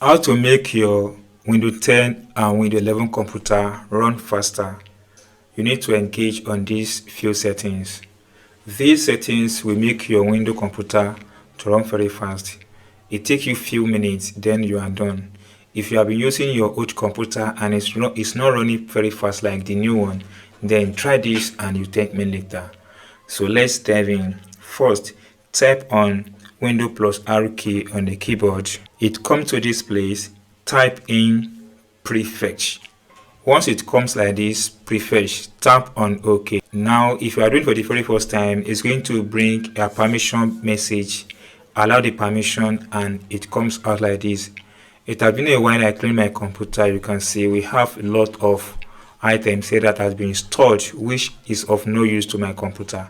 How to make your Windows 10 and Windows 11 computer run faster. You need to engage on these few settings. These settings will make your Windows computer to run very fast. It takes you few minutes, then you are done. If you have been using your old computer and it's not running very fast like the new one, then try this and you thank me later. So let's dive in. First, type on Windows plus R key on the keyboard. It comes to this place, type in prefetch. Once it comes like this, prefetch, tap on OK. Now, if you are doing for the very first time, it's going to bring a permission message. Allow the permission and it comes out like this. It has been a while I cleaned my computer. You can see we have a lot of items here that has been installed, which is of no use to my computer.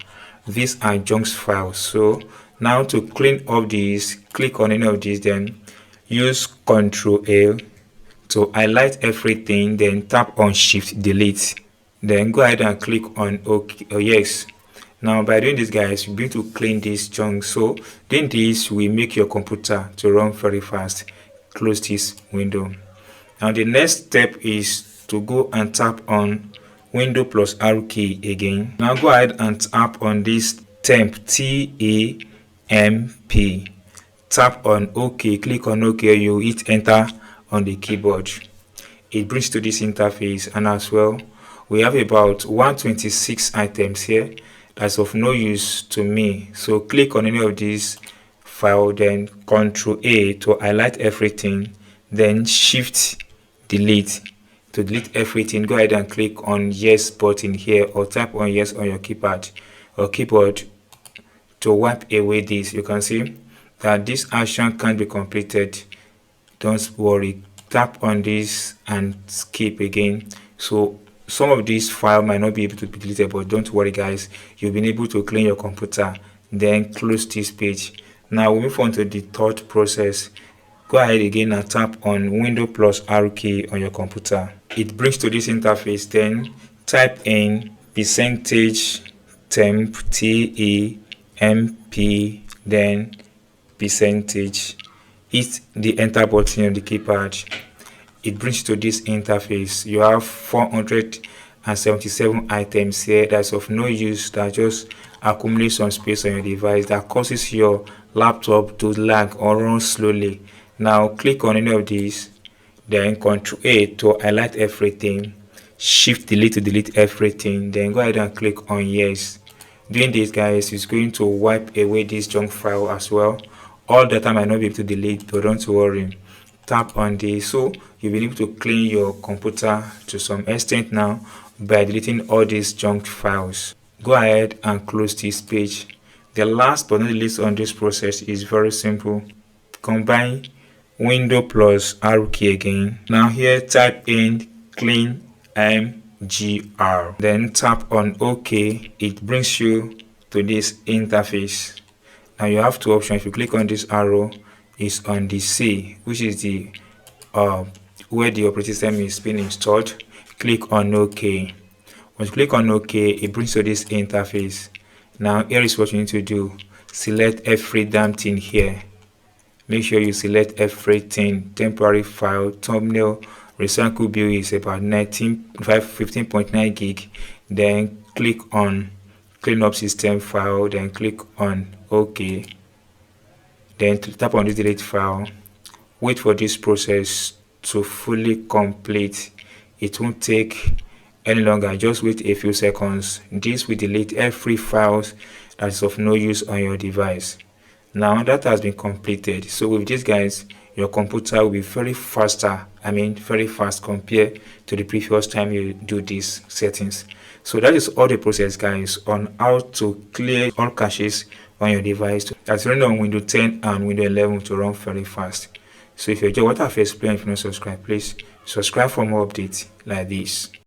These are junk files. So now to clean up these, click on any of these, then use Ctrl A to highlight everything, then tap on Shift Delete. Then go ahead and click on OK or yes. Now by doing this, guys, you're going to clean this junk. So doing this will make your computer to run very fast. Close this window. Now the next step is to go and tap on Windows plus R key again. Now go ahead and tap on this temp, TAMP. Tap on OK, click on OK, you hit enter on the keyboard. It brings to this interface, and as well we have about 126 items here that's of no use to me. So click on any of these file, then Ctrl A to highlight everything, then Shift Delete to delete everything. Go ahead and click on yes button here or tap on yes on your keypad or keyboard to wipe away this. You can see that this action can't be completed. Don't worry, tap on this and skip again. So some of these files might not be able to be deleted, but don't worry, guys, you've been able to clean your computer. Then close this page. Now we move on to the third process. Go ahead again and tap on Windows plus R key on your computer. It brings to this interface. Then type in percentage temp, TAMP, then percentage. Hit the enter button on the keypad. It brings to this interface. You have 477 items here that's of no use, that just accumulate some space on your device, that causes your laptop to lag or run slowly. Now click on any of these, then Ctrl A to highlight everything, Shift Delete to delete everything, then go ahead and click on yes. Doing this, guys, is going to wipe away this junk file as well. All data might not be able to delete, but don't worry, tap on this. So you'll be able to clean your computer to some extent now by deleting all these junk files. Go ahead and close this page. The last but not the least on this process is very simple. Combine Windows plus R key again. Now here type in clean mgr, then tap on OK. It brings you to this interface. Now you have two options. If you click on this arrow, is on the C, which is the where the operating system is being installed. Click on OK. Once you click on OK, it brings to this interface. Now here is what you need to do. Select every damn thing here. Make sure you select everything. Temporary file, thumbnail, recycle bill is about 15.9 gig. Then click on clean up system file, then click on OK. Then tap on this delete file. Wait for this process to fully complete. It won't take any longer. Just wait a few seconds. This will delete every file that is of no use on your device. Now that has been completed. So with this, guys, your computer will be very fast compared to the previous time you do these settings. So that is all the process, guys, on how to clear all caches on your device that's running on Windows 10 and Windows 11 to run very fast. So if you enjoy what I've explained, if you're not subscribed, please subscribe for more updates like this.